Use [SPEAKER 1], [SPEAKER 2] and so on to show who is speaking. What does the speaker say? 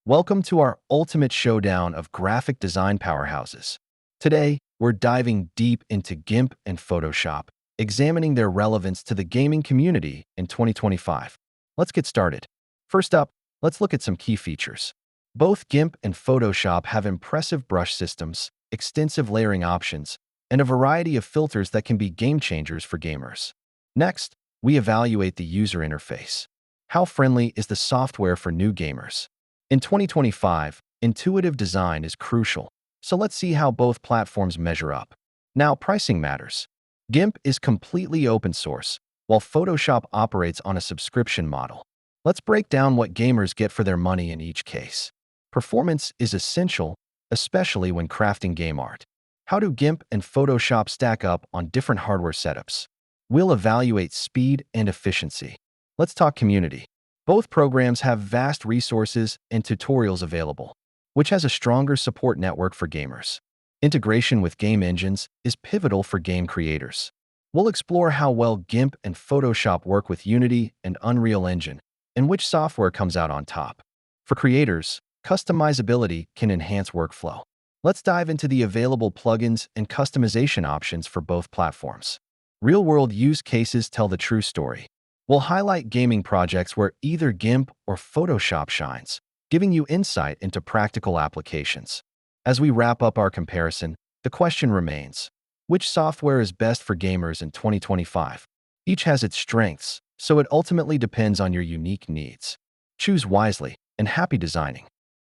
[SPEAKER 1] Welcome to our ultimate showdown of graphic design powerhouses. Today, we're diving deep into GIMP and Photoshop, examining their relevance to the gaming community in 2025. Let's get started. First up, let's look at some key features. Both GIMP and Photoshop have impressive brush systems, extensive layering options, and a variety of filters that can be game changers for gamers. Next, we evaluate the user interface. How friendly is the software for new gamers? In 2025, intuitive design is crucial, so let's see how both platforms measure up. Now, pricing matters. GIMP is completely open source, while Photoshop operates on a subscription model. Let's break down what gamers get for their money in each case. Performance is essential, especially when crafting game art. How do GIMP and Photoshop stack up on different hardware setups? We'll evaluate speed and efficiency. Let's talk community. Both programs have vast resources and tutorials available, which has a stronger support network for gamers. Integration with game engines is pivotal for game creators. We'll explore how well GIMP and Photoshop work with Unity and Unreal Engine, and which software comes out on top. For creators, customizability can enhance workflow. Let's dive into the available plugins and customization options for both platforms. Real-world use cases tell the true story. We'll highlight gaming projects where either GIMP or Photoshop shines, giving you insight into practical applications. As we wrap up our comparison, the question remains, which software is best for gamers in 2025? Each has its strengths, so it ultimately depends on your unique needs. Choose wisely, and happy designing.